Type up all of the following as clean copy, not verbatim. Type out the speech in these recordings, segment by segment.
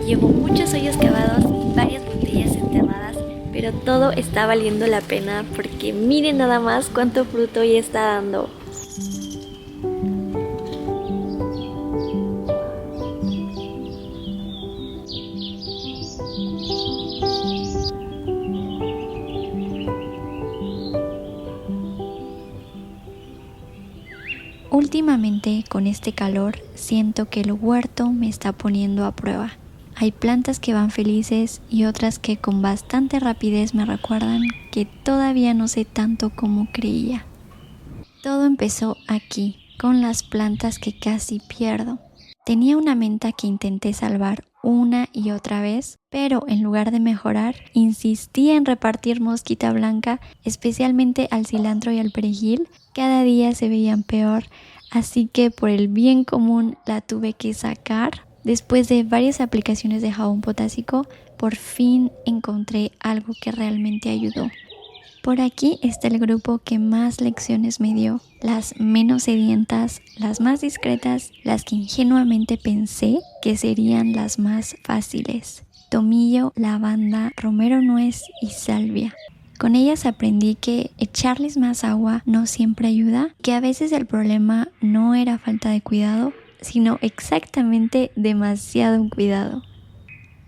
Llevo muchos hoyos cavados y varias botellas enterradas, pero todo está valiendo la pena porque miren nada más cuánto fruto ya está dando. Últimamente, con este calor, siento que el huerto me está poniendo a prueba. Hay plantas que van felices y otras que con bastante rapidez me recuerdan que todavía no sé tanto como creía. Todo empezó aquí, con las plantas que casi pierdo. Tenía una menta que intenté salvar una y otra vez, pero en lugar de mejorar, insistí en repartir mosquita blanca, especialmente al cilantro y al perejil. Cada día se veían peor, así que por el bien común la tuve que sacar. Después de varias aplicaciones de jabón potásico, por fin encontré algo que realmente ayudó. Por aquí está el grupo que más lecciones me dio, las menos sedientas, las más discretas, las que ingenuamente pensé que serían las más fáciles: tomillo, lavanda, romero nuez y salvia. Con ellas aprendí que echarles más agua no siempre ayuda, que a veces el problema no era falta de cuidado, sino exactamente demasiado cuidado.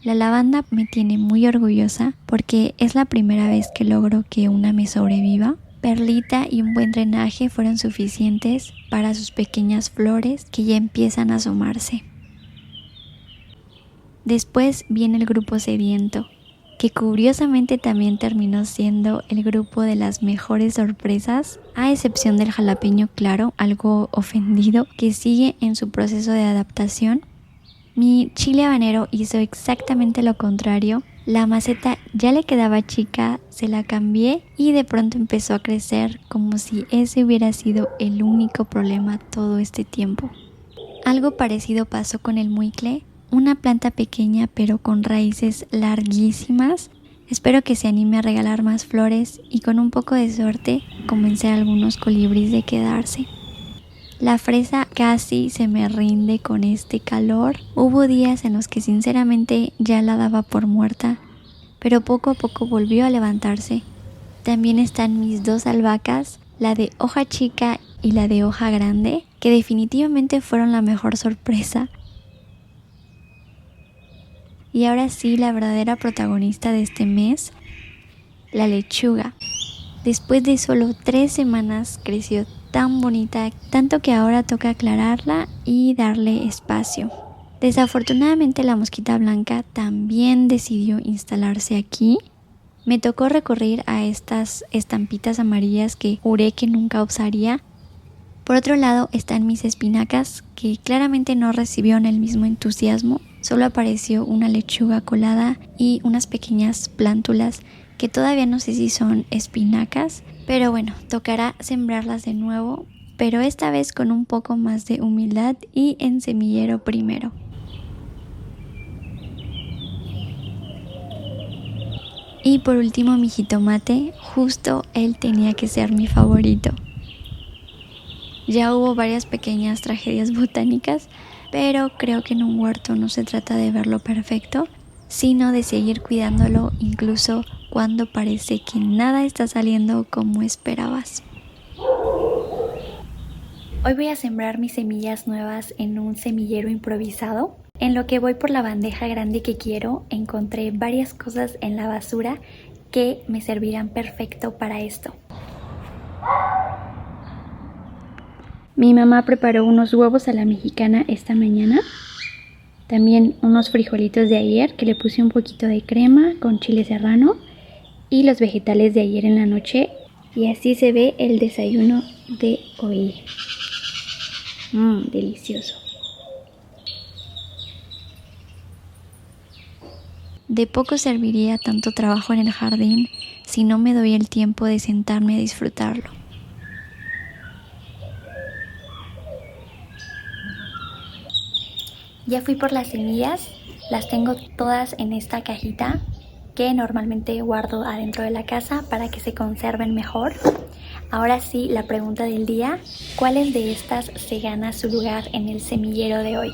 La lavanda me tiene muy orgullosa porque es la primera vez que logro que una me sobreviva. Perlita y un buen drenaje fueron suficientes para sus pequeñas flores que ya empiezan a asomarse. Después viene el grupo sediento, que curiosamente también terminó siendo el grupo de las mejores sorpresas, a excepción del jalapeño claro, algo ofendido, que sigue en su proceso de adaptación. Mi chile habanero hizo exactamente lo contrario. La maceta ya le quedaba chica, se la cambié y de pronto empezó a crecer como si ese hubiera sido el único problema todo este tiempo. Algo parecido pasó con el muicle, una planta pequeña pero con raíces larguísimas. Espero que se anime a regalar más flores y con un poco de suerte convencer a algunos colibríes de quedarse. La fresa casi se me rinde con este calor. Hubo días en los que sinceramente ya la daba por muerta, pero poco a poco volvió a levantarse. También están mis dos albahacas, la de hoja chica y la de hoja grande, que definitivamente fueron la mejor sorpresa. Y ahora sí, la verdadera protagonista de este mes, la lechuga. Después de solo 3 semanas creció tan bonita, tanto que ahora toca aclararla y darle espacio. Desafortunadamente la mosquita blanca también decidió instalarse aquí. Me tocó recurrir a estas estampitas amarillas que juré que nunca usaría. Por otro lado están mis espinacas, que claramente no recibieron el mismo entusiasmo. Solo apareció una lechuga colada y unas pequeñas plántulas que todavía no sé si son espinacas, pero bueno, tocará sembrarlas de nuevo, pero esta vez con un poco más de humildad y en semillero primero. Y por último mi jitomate, justo él tenía que ser mi favorito. Ya hubo varias pequeñas tragedias botánicas, pero creo que en un huerto no se trata de verlo perfecto, sino de seguir cuidándolo incluso cuando parece que nada está saliendo como esperabas. Hoy voy a sembrar mis semillas nuevas en un semillero improvisado. En lo que voy por la bandeja grande que quiero, encontré varias cosas en la basura que me servirán perfecto para esto. Mi mamá preparó unos huevos a la mexicana esta mañana. También unos frijolitos de ayer que le puse un poquito de crema con chile serrano. Y los vegetales de ayer en la noche. Y así se ve el desayuno de hoy. Delicioso. De poco serviría tanto trabajo en el jardín si no me doy el tiempo de sentarme a disfrutarlo. Ya fui por las semillas, las tengo todas en esta cajita que normalmente guardo adentro de la casa para que se conserven mejor. Ahora sí, la pregunta del día, ¿cuáles de estas se gana su lugar en el semillero de hoy?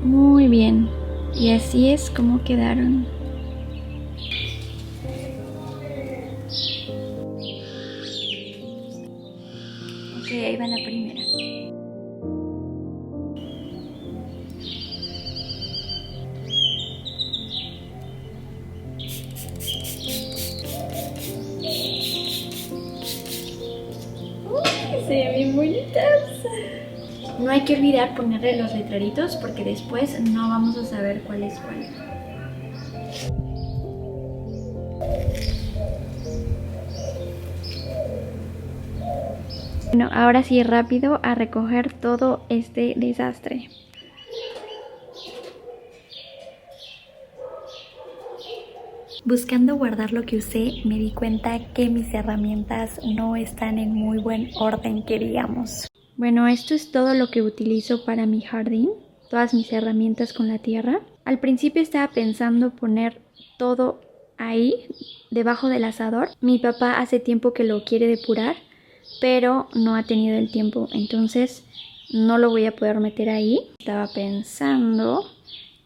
Muy bien, y así es como quedaron. Ok, ahí va la primera. Se ven bien bonitas. No hay que olvidar ponerle los letreritos porque después no vamos a saber cuál es cuál. Bueno, ahora sí rápido a recoger todo este desastre. Buscando guardar lo que usé, me di cuenta que mis herramientas no están en muy buen orden, que digamos. Bueno, esto es todo lo que utilizo para mi jardín, todas mis herramientas con la tierra. Al principio estaba pensando poner todo ahí, debajo del asador. Mi papá hace tiempo que lo quiere depurar, pero no ha tenido el tiempo, entonces no lo voy a poder meter ahí. Estaba pensando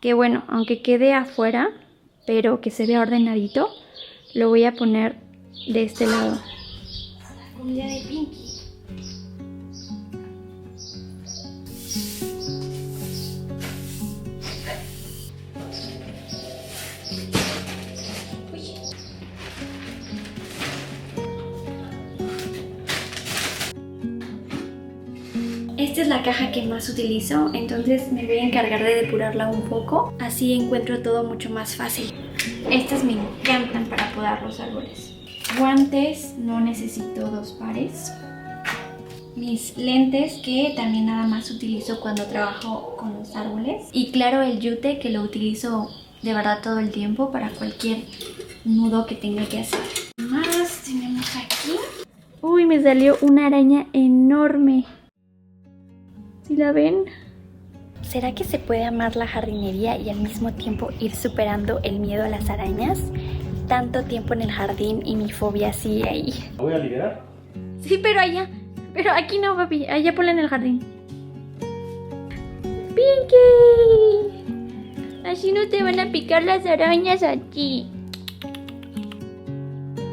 que bueno, aunque quede afuera, pero que se vea ordenadito, lo voy a poner de este lado. Comida de Pinky. Esta es la caja que más utilizo, entonces me voy a encargar de depurarla un poco, así encuentro todo mucho más fácil. Estas me encantan para podar los árboles. Guantes, no necesito 2 pares. Mis lentes, que también nada más utilizo cuando trabajo con los árboles. Y claro, el yute, que lo utilizo de verdad todo el tiempo para cualquier nudo que tenga que hacer. ¿Qué más tenemos aquí? Uy, me salió una araña enorme. ¿Sí la ven? ¿Será que se puede amar la jardinería y al mismo tiempo ir superando el miedo a las arañas? Tanto tiempo en el jardín y mi fobia sigue ahí. ¿La voy a liberar? Sí, pero allá. Pero aquí no, papi. Allá ponla en el jardín. ¡Pinky! Así no te van a picar las arañas a ti.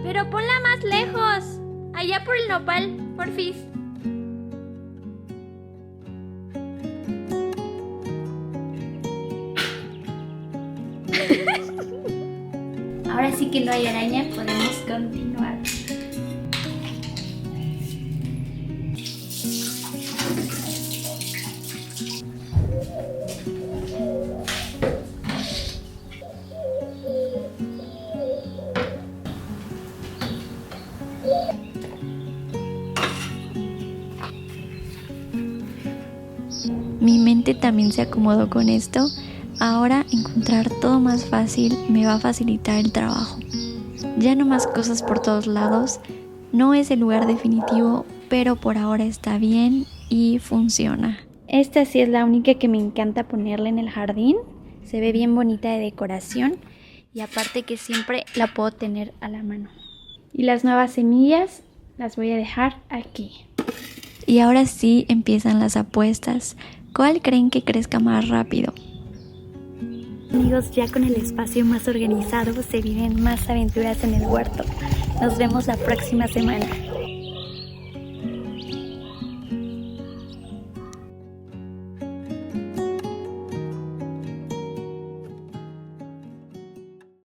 Pero ponla más lejos. Allá por el nopal, porfis. Ahora sí que no hay araña, podemos continuar. Mi mente también se acomodó con esto. Ahora encontrar todo más fácil me va a facilitar el trabajo. Ya no más cosas por todos lados. No es el lugar definitivo, pero por ahora está bien y funciona. Esta sí es la única que me encanta ponerla en el jardín. Se ve bien bonita de decoración y aparte que siempre la puedo tener a la mano. Y las nuevas semillas las voy a dejar aquí. Y ahora sí empiezan las apuestas. ¿Cuál creen que crezca más rápido? Amigos, ya con el espacio más organizado se vienen más aventuras en el huerto. Nos vemos la próxima semana.